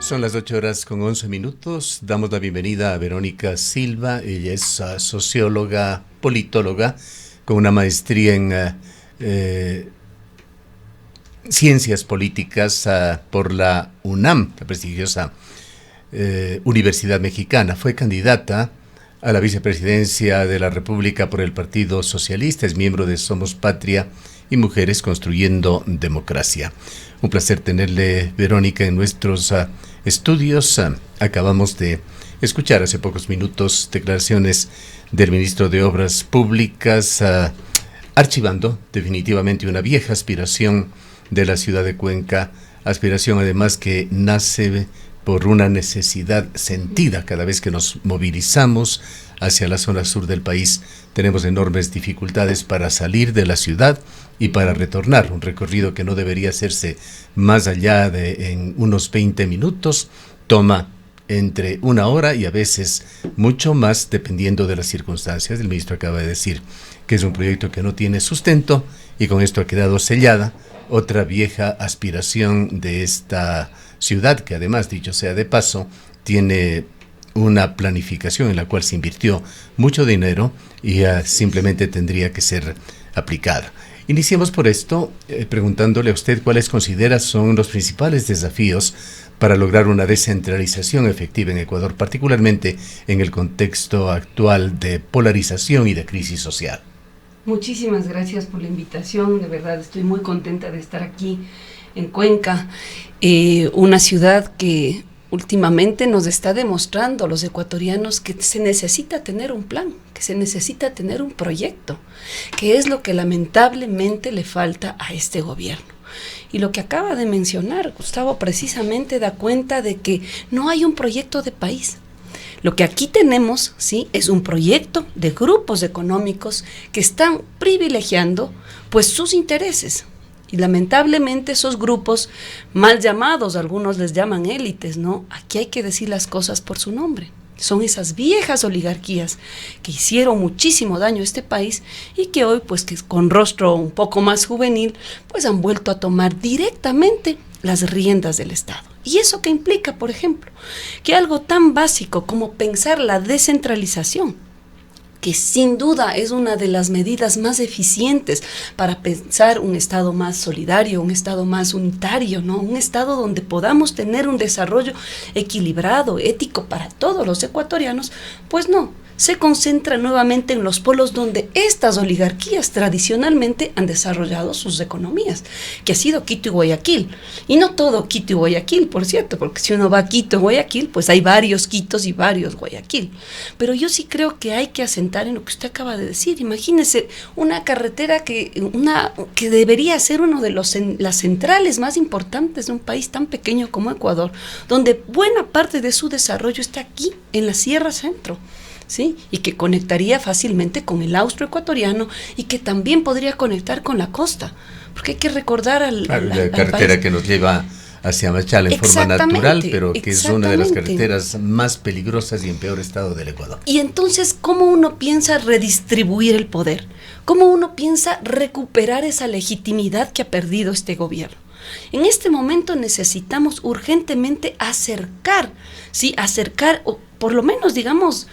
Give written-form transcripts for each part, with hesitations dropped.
Son las 8:11. Damos la bienvenida a Verónica Silva. Ella es socióloga, politóloga, con una maestría en ciencias políticas por la UNAM, la prestigiosa Universidad Mexicana. Fue candidata a la vicepresidencia de la República por el Partido Socialista. Es miembro de Somos Patria y Mujeres Construyendo Democracia. Un placer tenerle, Verónica, en nuestros estudios. Acabamos de escuchar hace pocos minutos declaraciones del ministro de Obras Públicas, archivando definitivamente una vieja aspiración de la ciudad de Cuenca, aspiración además que nace por una necesidad sentida. Cada vez que nos movilizamos hacia la zona sur del país, tenemos enormes dificultades para salir de la ciudad y para retornar, un recorrido que no debería hacerse más allá de en unos 20 minutos, toma entre una hora y a veces mucho más, dependiendo de las circunstancias. El ministro acaba de decir que es un proyecto que no tiene sustento y con esto ha quedado sellada otra vieja aspiración de esta ciudad, que además, dicho sea de paso, tiene una planificación en la cual se invirtió mucho dinero y simplemente tendría que ser aplicada. Iniciemos por esto, preguntándole a usted cuáles considera son los principales desafíos para lograr una descentralización efectiva en Ecuador, particularmente en el contexto actual de polarización y de crisis social. Muchísimas gracias por la invitación, de verdad estoy muy contenta de estar aquí en Cuenca, una ciudad que últimamente nos está demostrando a los ecuatorianos que se necesita tener un plan, que se necesita tener un proyecto, que es lo que lamentablemente le falta a este gobierno. Y lo que acaba de mencionar Gustavo precisamente da cuenta de que no hay un proyecto de país. Lo que aquí tenemos, sí, es un proyecto de grupos económicos que están privilegiando pues sus intereses. Y lamentablemente esos grupos mal llamados, algunos les llaman élites, ¿no? Aquí hay que decir las cosas por su nombre. Son esas viejas oligarquías que hicieron muchísimo daño a este país y que hoy, pues que con rostro un poco más juvenil, pues han vuelto a tomar directamente las riendas del Estado. ¿Y eso qué implica, por ejemplo? Que algo tan básico como pensar la descentralización, que sin duda es una de las medidas más eficientes para pensar un Estado más solidario, un Estado más unitario, ¿no? Un Estado donde podamos tener un desarrollo equilibrado, ético para todos los ecuatorianos, pues no, se concentra nuevamente en los polos donde estas oligarquías tradicionalmente han desarrollado sus economías, que ha sido Quito y Guayaquil. Y no todo Quito y Guayaquil, por cierto, porque si uno va a Quito y Guayaquil, pues hay varios Quitos y varios Guayaquil. Pero yo sí creo que hay que asentar en lo que usted acaba de decir. Imagínese una carretera que debería ser uno de las centrales más importantes de un país tan pequeño como Ecuador, donde buena parte de su desarrollo está aquí, en la Sierra Centro. ¿Sí? Y que conectaría fácilmente con el austro ecuatoriano y que también podría conectar con la costa, porque hay que recordar la carretera país que nos lleva hacia Machala en forma natural, pero que es una de las carreteras más peligrosas y en peor estado del Ecuador. Y entonces, ¿cómo uno piensa redistribuir el poder? ¿Cómo uno piensa recuperar esa legitimidad que ha perdido este gobierno? En este momento necesitamos urgentemente acercar, o por lo menos, digamos,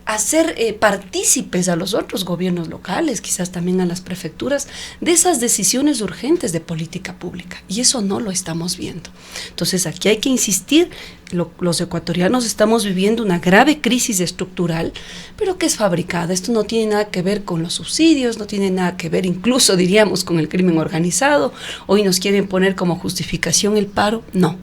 hacer partícipes a los otros gobiernos locales, quizás también a las prefecturas, de esas decisiones urgentes de política pública. Y eso no lo estamos viendo. Entonces, aquí hay que insistir. Los ecuatorianos estamos viviendo una grave crisis estructural, pero que es fabricada. Esto no tiene nada que ver con los subsidios, no tiene nada que ver incluso, diríamos, con el crimen organizado. Hoy nos quieren poner como justificación el paro. No.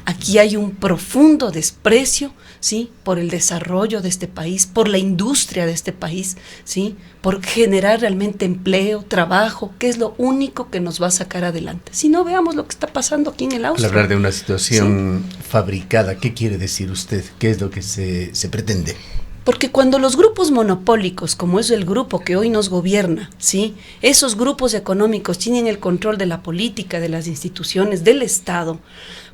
Aquí hay un profundo desprecio, ¿sí?, por el desarrollo de este país, por la industria de este país, ¿sí?, por generar realmente empleo, trabajo, que es lo único que nos va a sacar adelante. Si no, veamos lo que está pasando aquí en el austro. Al hablar de una situación fabricada, ¿qué quiere decir usted? ¿Qué es lo que se pretende? Porque cuando los grupos monopólicos, como es el grupo que hoy nos gobierna, ¿sí? Esos grupos económicos tienen el control de la política, de las instituciones, del Estado,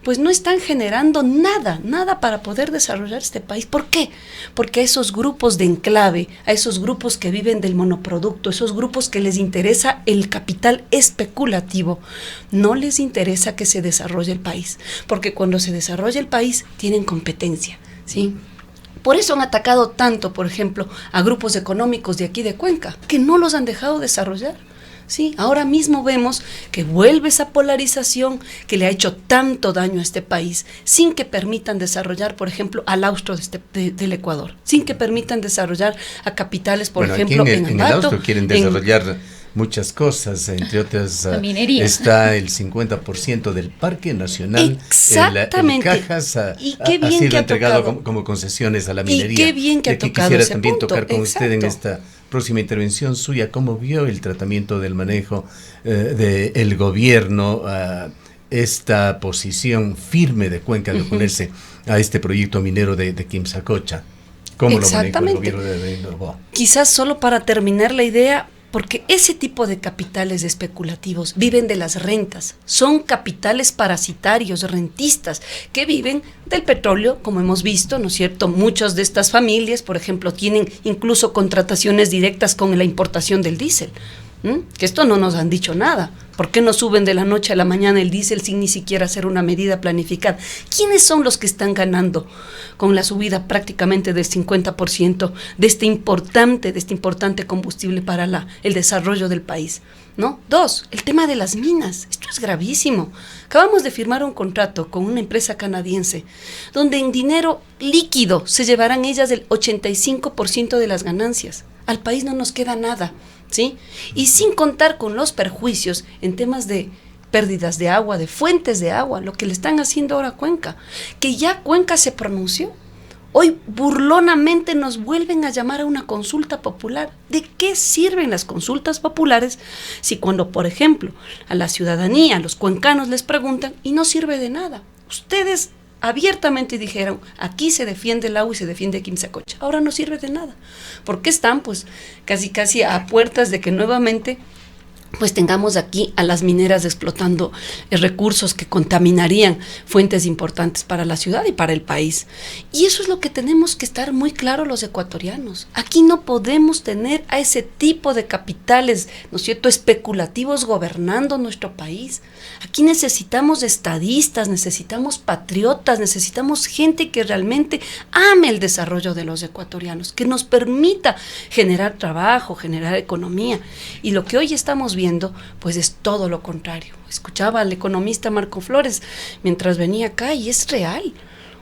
pues no están generando nada para poder desarrollar este país. ¿Por qué? Porque a esos grupos de enclave, a esos grupos que viven del monoproducto, esos grupos que les interesa el capital especulativo, no les interesa que se desarrolle el país, porque cuando se desarrolla el país tienen competencia, ¿sí? Por eso han atacado tanto, por ejemplo, a grupos económicos de aquí de Cuenca, que no los han dejado desarrollar. Sí, ahora mismo vemos que vuelve esa polarización que le ha hecho tanto daño a este país, sin que permitan desarrollar, por ejemplo, al austro del Ecuador, sin que permitan desarrollar a capitales, por ejemplo, aquí en el austro quieren desarrollar muchas cosas, entre otras la minería. Está el 50% del Parque Nacional, exactamente, el Cajas y qué bien ha sido que entregado como concesiones a la minería. Y qué bien que ha tocado quisiera ese también punto. tocar con Exacto. usted en esta próxima intervención suya, cómo vio el tratamiento del manejo del gobierno a esta posición firme de Cuenca de oponerse a este proyecto minero de Quimsacocha. ¿Cómo lo manejó el gobierno de Novoa? Quizás solo para terminar la idea, porque ese tipo de capitales especulativos viven de las rentas, son capitales parasitarios, rentistas, que viven del petróleo, como hemos visto, ¿no es cierto? Muchas de estas familias, por ejemplo, tienen incluso contrataciones directas con la importación del diésel. Que esto no nos han dicho nada. ¿Por qué no suben de la noche a la mañana el diésel sin ni siquiera hacer una medida planificada? ¿Quiénes son los que están ganando con la subida prácticamente del 50% de este importante combustible para el desarrollo del país? ¿No? 2, el tema de las minas. Esto es gravísimo. Acabamos de firmar un contrato con una empresa canadiense donde en dinero líquido se llevarán ellas el 85% de las ganancias. Al país no nos queda nada, ¿sí? Y sin contar con los perjuicios en temas de pérdidas de agua, de fuentes de agua, lo que le están haciendo ahora a Cuenca, que ya Cuenca se pronunció. Hoy burlonamente nos vuelven a llamar a una consulta popular. ¿De qué sirven las consultas populares si cuando, por ejemplo, a la ciudadanía, a los cuencanos les preguntan y no sirve de nada? Ustedes abiertamente dijeron, aquí se defiende el agua y se defiende Quimsacocha. Ahora no sirve de nada, porque están pues casi a puertas de que nuevamente pues tengamos aquí a las mineras explotando recursos que contaminarían fuentes importantes para la ciudad y para el país. Y eso es lo que tenemos que estar muy claros los ecuatorianos. Aquí no podemos tener a ese tipo de capitales, ¿no es cierto?, especulativos gobernando nuestro país. Aquí necesitamos estadistas, necesitamos patriotas, necesitamos gente que realmente ame el desarrollo de los ecuatorianos, que nos permita generar trabajo, generar economía. Y lo que hoy estamos viendo, pues es todo lo contrario. Escuchaba al economista Marco Flores mientras venía acá y es real.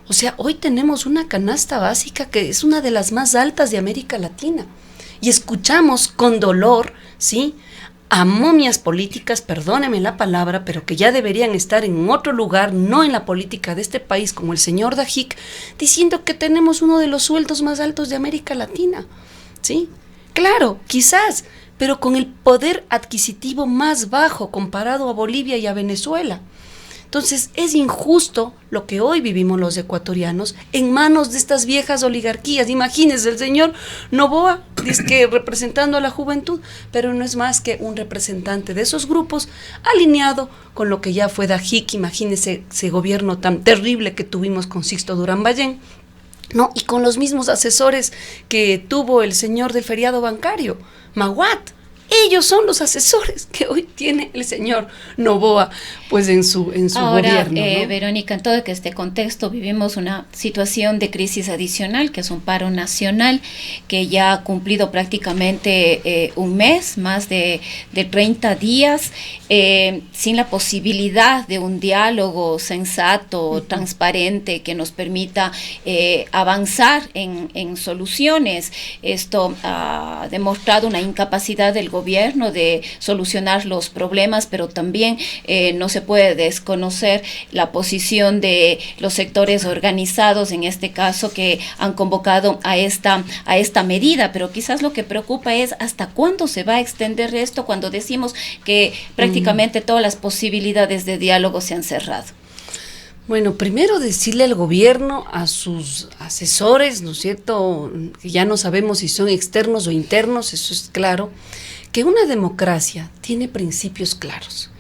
O sea, hoy tenemos una canasta básica que es una de las más altas de América Latina. Y escuchamos con dolor, ¿sí?, a momias políticas, perdóneme la palabra, pero que ya deberían estar en otro lugar, no en la política de este país, como el señor Dajic, diciendo que tenemos uno de los sueldos más altos de América Latina, ¿sí? Claro, quizás, pero con el poder adquisitivo más bajo comparado a Bolivia y a Venezuela. Entonces, es injusto lo que hoy vivimos los ecuatorianos en manos de estas viejas oligarquías. Imagínense, el señor Novoa, dice que representando a la juventud, pero no es más que un representante de esos grupos alineado con lo que ya fue Dajic. Imagínense ese gobierno tan terrible que tuvimos con Sixto Durán Ballén, ¿no? Y con los mismos asesores que tuvo el señor del feriado bancario, Maguat. Ellos son los asesores que hoy tiene el señor Novoa, pues en su gobierno, ¿no? Verónica, en todo este contexto vivimos una situación de crisis adicional, que es un paro nacional, que ya ha cumplido prácticamente un mes, más de 30 días, sin la posibilidad de un diálogo sensato, transparente, que nos permita avanzar en soluciones. Esto ha demostrado una incapacidad del gobierno de solucionar los problemas, pero también no se puede desconocer la posición de los sectores organizados, en este caso, que han convocado a esta medida. Pero quizás lo que preocupa es hasta cuándo se va a extender esto, cuando decimos que prácticamente todas las posibilidades de diálogo se han cerrado. Bueno, primero decirle al gobierno, a sus asesores, ¿no es cierto?, que ya no sabemos si son externos o internos, eso es claro, que una democracia tiene principios claros.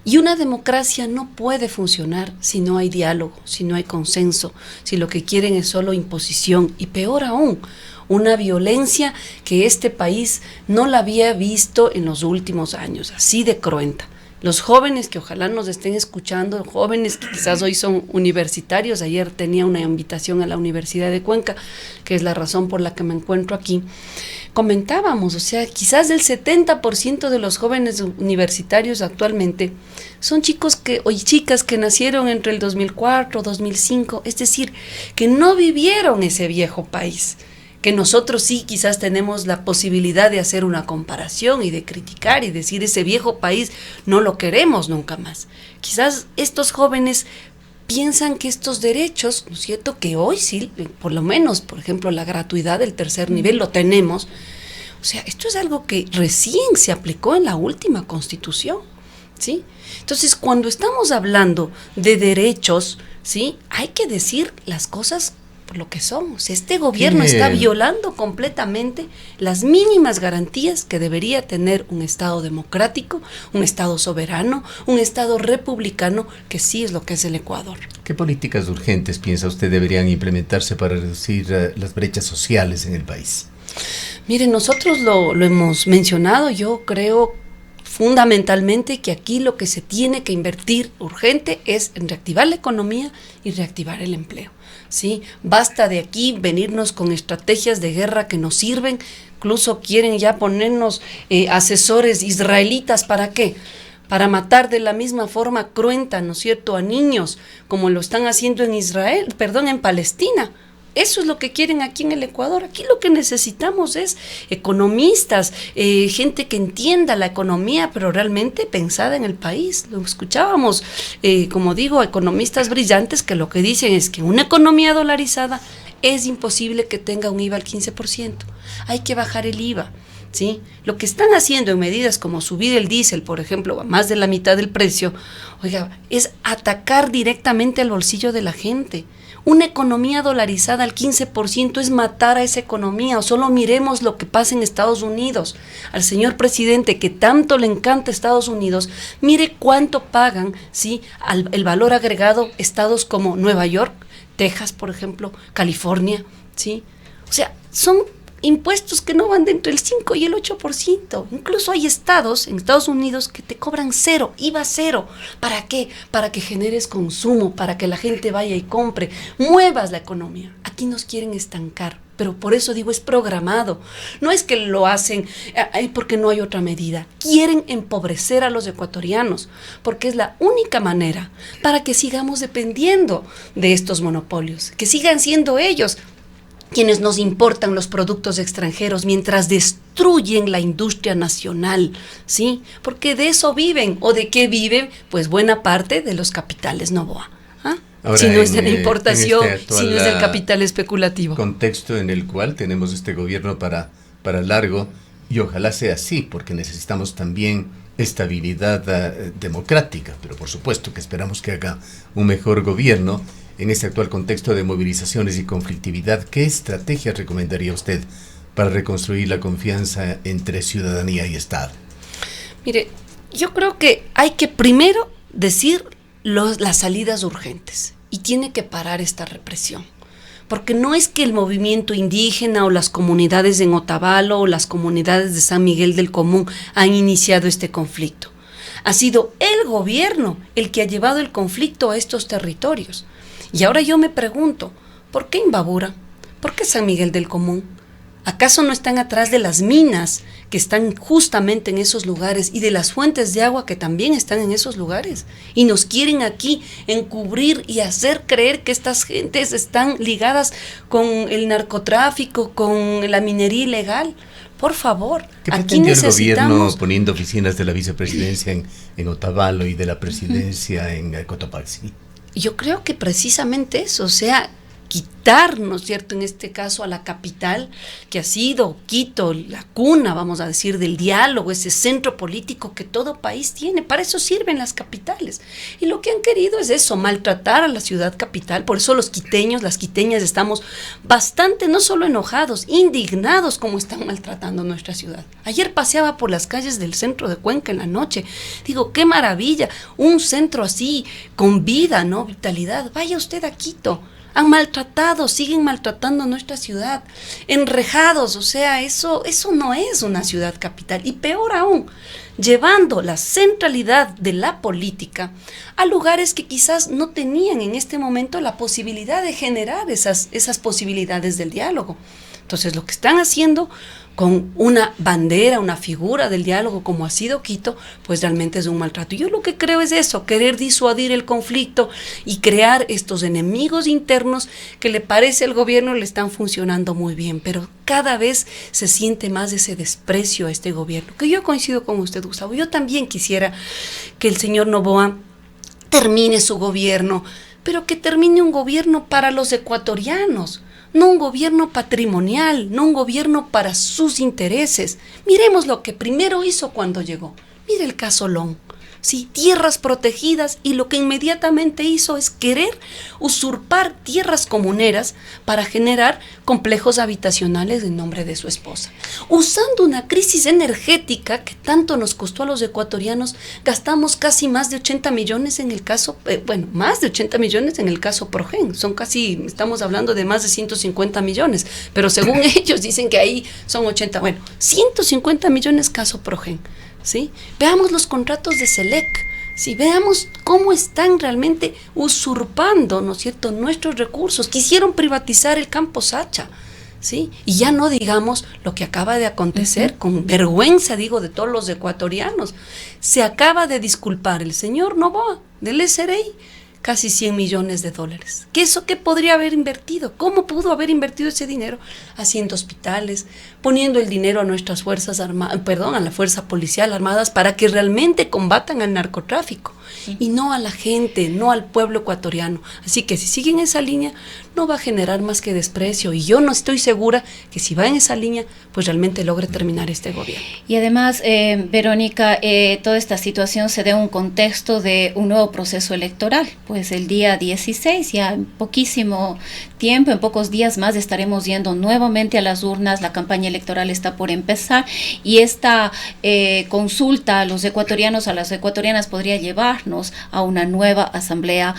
Y una democracia no puede funcionar si no hay diálogo, si no hay consenso, si lo que quieren es solo imposición y peor aún, una violencia que este país no la había visto en los últimos años, así de cruenta. Los jóvenes que ojalá nos estén escuchando, jóvenes que quizás hoy son universitarios, ayer tenía una invitación a la Universidad de Cuenca, que es la razón por la que me encuentro aquí, comentábamos, o sea, quizás el 70% de los jóvenes universitarios actualmente son chicos o chicas que nacieron entre el 2004, 2005, es decir, que no vivieron ese viejo país, que nosotros sí quizás tenemos la posibilidad de hacer una comparación y de criticar y decir ese viejo país no lo queremos nunca más. Quizás estos jóvenes piensan que estos derechos, ¿no es cierto?, que hoy sí, por lo menos, por ejemplo, la gratuidad del tercer nivel lo tenemos, o sea, esto es algo que recién se aplicó en la última Constitución, ¿sí? Entonces, cuando estamos hablando de derechos, ¿sí?, hay que decir las cosas por lo que son. O sea, este gobierno está violando completamente las mínimas garantías que debería tener un Estado democrático, un Estado soberano, un Estado republicano, que sí es lo que es el Ecuador. ¿Qué políticas urgentes piensa usted deberían implementarse para reducir las brechas sociales en el país? Mire, nosotros lo hemos mencionado, yo creo fundamentalmente que aquí lo que se tiene que invertir urgente es en reactivar la economía y reactivar el empleo. ¿Sí? Basta de aquí venirnos con estrategias de guerra que nos sirven, incluso quieren ya ponernos asesores israelitas, ¿para qué? Para matar de la misma forma cruenta, ¿no es cierto?, a niños, como lo están haciendo en Palestina. Eso es lo que quieren aquí en el Ecuador. Aquí lo que necesitamos es economistas, gente que entienda la economía, pero realmente pensada en el país. Lo escuchábamos, como digo, economistas brillantes que lo que dicen es que una economía dolarizada es imposible que tenga un IVA al 15%. Hay que bajar el IVA. ¿Sí? Lo que están haciendo en medidas como subir el diésel, por ejemplo, a más de la mitad del precio, oiga, es atacar directamente al bolsillo de la gente. Una economía dolarizada al 15% es matar a esa economía. O solo miremos lo que pasa en Estados Unidos. Al señor presidente, que tanto le encanta Estados Unidos, mire cuánto pagan, ¿sí?, el valor agregado estados como Nueva York, Texas, por ejemplo, California, ¿sí? O sea, son impuestos que no van de entre el 5 y el 8%. Incluso hay estados en Estados Unidos que te cobran cero, IVA cero. ¿Para qué? Para que generes consumo, para que la gente vaya y compre, muevas la economía. Aquí nos quieren estancar, pero por eso digo, es programado. No es que lo hacen porque no hay otra medida. Quieren empobrecer a los ecuatorianos, porque es la única manera para que sigamos dependiendo de estos monopolios, que sigan siendo ellos quienes nos importan los productos extranjeros mientras destruyen la industria nacional, ¿sí? Porque de eso viven. ¿O de qué viven? Pues buena parte de los capitales Novoa. Ahora, si no es de la importación, si no es del capital especulativo. Contexto en el cual tenemos este gobierno para largo, y ojalá sea así, porque necesitamos también estabilidad democrática, pero por supuesto que esperamos que haga un mejor gobierno. En este actual contexto de movilizaciones y conflictividad, ¿qué estrategias recomendaría usted para reconstruir la confianza entre ciudadanía y Estado? Mire, yo creo que hay que primero decir las salidas urgentes y tiene que parar esta represión. Porque no es que el movimiento indígena o las comunidades en Otavalo o las comunidades de San Miguel del Común han iniciado este conflicto. Ha sido el gobierno el que ha llevado el conflicto a estos territorios. Y ahora yo me pregunto, ¿por qué Imbabura? ¿Por qué San Miguel del Común? ¿Acaso no están atrás de las minas que están justamente en esos lugares y de las fuentes de agua que también están en esos lugares? Y nos quieren aquí encubrir y hacer creer que estas gentes están ligadas con el narcotráfico, con la minería ilegal. Por favor, ¿qué aquí necesitamos el gobierno poniendo oficinas de la vicepresidencia en Otavalo y de la presidencia en Cotopaxi? Yo creo que precisamente eso, o sea, quitar, ¿no es cierto?, en este caso a la capital, que ha sido Quito, la cuna, vamos a decir, del diálogo, ese centro político que todo país tiene. Para eso sirven las capitales. Y lo que han querido es eso, maltratar a la ciudad capital. Por eso los quiteños, las quiteñas, estamos bastante, no solo enojados, indignados como están maltratando nuestra ciudad. Ayer paseaba por las calles del centro de Cuenca en la noche. Digo, qué maravilla, un centro así, con vida, ¿no?, vitalidad. Vaya usted a Quito. Han maltratado, siguen maltratando nuestra ciudad, enrejados, o sea, eso no es una ciudad capital. Y peor aún, llevando la centralidad de la política a lugares que quizás no tenían en este momento la posibilidad de generar esas posibilidades del diálogo. Entonces, lo que están haciendo con una bandera, una figura del diálogo como ha sido Quito, pues realmente es un maltrato. Yo lo que creo es eso, querer disuadir el conflicto y crear estos enemigos internos que le parece al gobierno le están funcionando muy bien, pero cada vez se siente más ese desprecio a este gobierno, que yo coincido con usted, Gustavo. Yo también quisiera que el señor Noboa termine su gobierno, pero que termine un gobierno para los ecuatorianos, no un gobierno patrimonial, no un gobierno para sus intereses. Miremos lo que primero hizo cuando llegó. Mire el caso Long. Sí, tierras protegidas, y lo que inmediatamente hizo es querer usurpar tierras comuneras para generar complejos habitacionales en nombre de su esposa. Usando una crisis energética que tanto nos costó a los ecuatorianos, gastamos casi más de 80 millones en el caso, más de 80 millones en el caso Progen. Estamos hablando de más de 150 millones, pero según ellos dicen que ahí son 80, 150 millones caso Progen. ¿Sí? Veamos los contratos de Selec, ¿sí? Veamos cómo están realmente usurpando, ¿no es cierto?, nuestros recursos. Quisieron privatizar el campo Sacha, ¿sí? Y ya no digamos lo que acaba de acontecer, con vergüenza, digo, de todos los ecuatorianos. Se acaba de disculpar el señor Noboa del SRI, casi 100 millones de dólares. ¿Qué podría haber invertido? ¿Cómo pudo haber invertido ese dinero? Haciendo hospitales, poniendo el dinero a nuestras fuerzas armadas, a la fuerza policial armadas para que realmente combatan al narcotráfico, y no a la gente, no al pueblo ecuatoriano. Así que si siguen esa línea, no va a generar más que desprecio, y yo no estoy segura que si va en esa línea, pues realmente logre terminar este gobierno. Y además, Verónica, toda esta situación se da en un contexto de un nuevo proceso electoral. Pues el día 16, ya en poquísimo tiempo, en pocos días más, estaremos yendo nuevamente a las urnas. La campaña electoral está por empezar, y esta consulta a los ecuatorianos, a las ecuatorianas, podría llevarnos a una nueva asamblea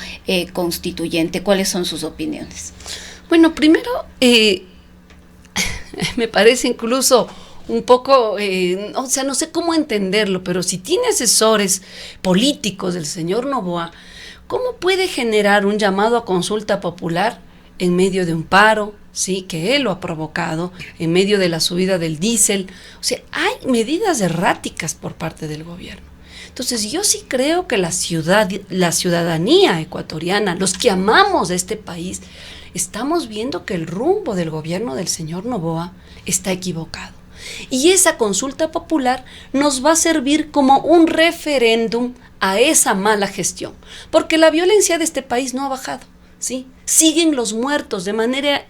constituyente. ¿Cuáles son sus opiniones? Bueno, primero, me parece incluso un poco, no sé cómo entenderlo, pero si tiene asesores políticos del señor Noboa, ¿cómo puede generar un llamado a consulta popular en medio de un paro, sí, que él lo ha provocado, en medio de la subida del diésel? O sea, hay medidas erráticas por parte del gobierno. Entonces, yo sí creo que la ciudadanía ecuatoriana, los que amamos a este país, estamos viendo que el rumbo del gobierno del señor Noboa está equivocado. Y esa consulta popular nos va a servir como un referéndum a esa mala gestión, porque la violencia de este país no ha bajado, ¿sí? Siguen los muertos de manera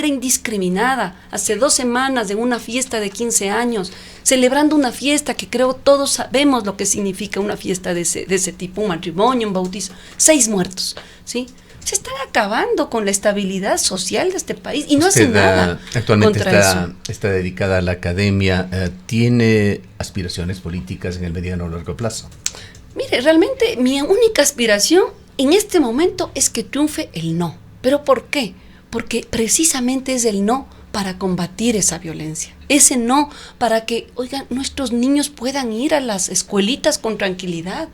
indiscriminada. Hace 2 semanas, en una fiesta de 15 años, celebrando una fiesta que creo todos sabemos lo que significa una fiesta de ese tipo, un matrimonio, un bautizo, 6 muertos, ¿sí? Se están acabando con la estabilidad social de este país y no hacen nada. Actualmente está dedicada a la academia. ¿Tiene aspiraciones políticas en el mediano o largo plazo? Mire, realmente mi única aspiración en este momento es que triunfe el no. ¿Pero por qué? Porque precisamente es el no para combatir esa violencia. Ese no para que, nuestros niños puedan ir a las escuelitas con tranquilidad,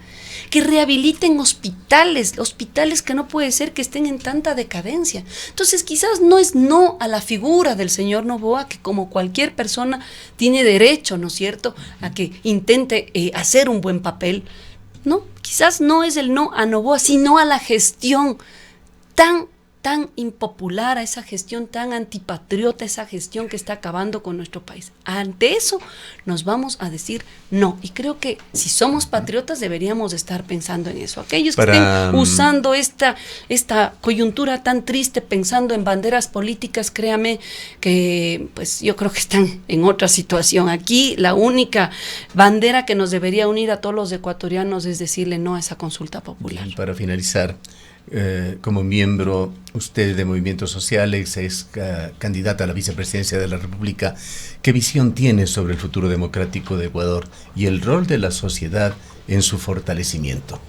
que rehabiliten hospitales que no puede ser que estén en tanta decadencia. Entonces, quizás no es no a la figura del señor Noboa, que como cualquier persona tiene derecho, ¿no es cierto?, a que intente hacer un buen papel. No, quizás no es el no a Noboa, sino a la gestión tan tan impopular, a esa gestión tan antipatriota, esa gestión que está acabando con nuestro país. Ante eso nos vamos a decir no. Y creo que si somos patriotas deberíamos estar pensando en eso. Aquellos que estén usando esta coyuntura tan triste, pensando en banderas políticas, créame que pues yo creo que están en otra situación. Aquí la única bandera que nos debería unir a todos los ecuatorianos es decirle no a esa consulta popular. Bien, para finalizar, como miembro usted de Movimientos Sociales, es candidata a la vicepresidencia de la República, ¿qué visión tiene sobre el futuro democrático de Ecuador y el rol de la sociedad en su fortalecimiento?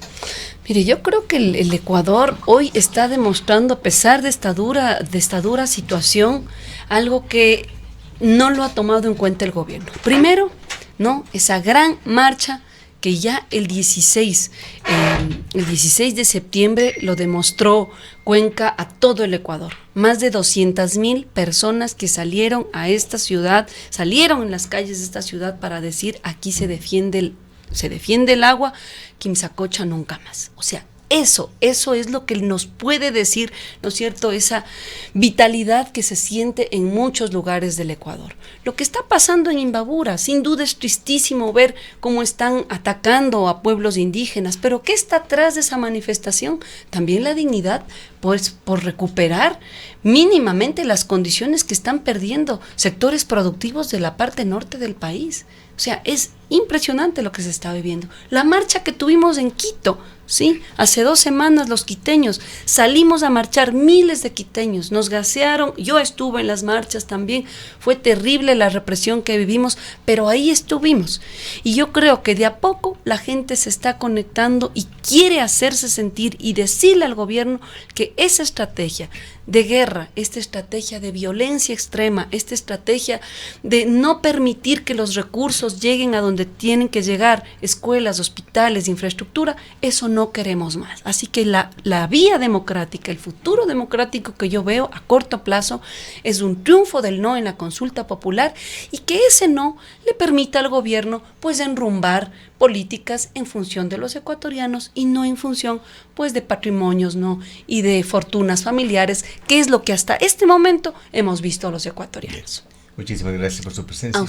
Mire, yo creo que el Ecuador hoy está demostrando, a pesar de esta dura situación, algo que no lo ha tomado en cuenta el gobierno. Primero, ¿no?, esa gran marcha que ya el 16 de septiembre lo demostró Cuenca a todo el Ecuador. Más de 200,000 personas que salieron a esta ciudad, salieron en las calles de esta ciudad para decir aquí se defiende el agua, Quimsacocha nunca más. O sea, eso es lo que nos puede decir, ¿no es cierto?, esa vitalidad que se siente en muchos lugares del Ecuador. Lo que está pasando en Imbabura, sin duda es tristísimo ver cómo están atacando a pueblos indígenas, pero ¿qué está atrás de esa manifestación? También la dignidad, pues, por recuperar mínimamente las condiciones que están perdiendo sectores productivos de la parte norte del país. O sea, es impresionante lo que se está viviendo. La marcha que tuvimos en Quito, ¿sí?, hace 2 semanas los quiteños salimos a marchar, miles de quiteños, nos gasearon, yo estuve en las marchas también, fue terrible la represión que vivimos, pero ahí estuvimos. Y yo creo que de a poco la gente se está conectando y quiere hacerse sentir y decirle al gobierno que esa estrategia de guerra, esta estrategia de violencia extrema, esta estrategia de no permitir que los recursos lleguen a donde tienen que llegar, escuelas, hospitales, infraestructura, eso no queremos más. Así que la vía democrática, el futuro democrático que yo veo a corto plazo es un triunfo del no en la consulta popular y que ese no le permita al gobierno pues enrumbar políticas en función de los ecuatorianos y no en función pues de patrimonios, ¿no?, y de fortunas familiares, que es lo que hasta este momento hemos visto a los ecuatorianos. Bien. Muchísimas gracias por su presencia. A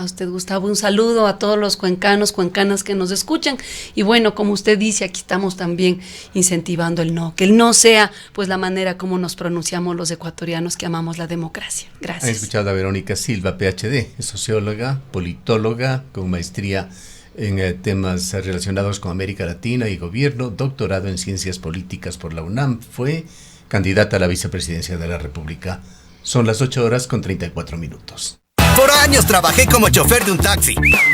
usted, Gustavo, un saludo a todos los cuencanos, cuencanas que nos escuchan. Y bueno, como usted dice, aquí estamos también incentivando el no, que el no sea pues la manera como nos pronunciamos los ecuatorianos que amamos la democracia. Gracias. Han escuchado a Verónica Silva, PhD, es socióloga, politóloga, con maestría en temas relacionados con América Latina y gobierno, doctorado en ciencias políticas por la UNAM, fue candidata a la vicepresidencia de la República. Son las 8:34. Por años trabajé como chofer de un taxi.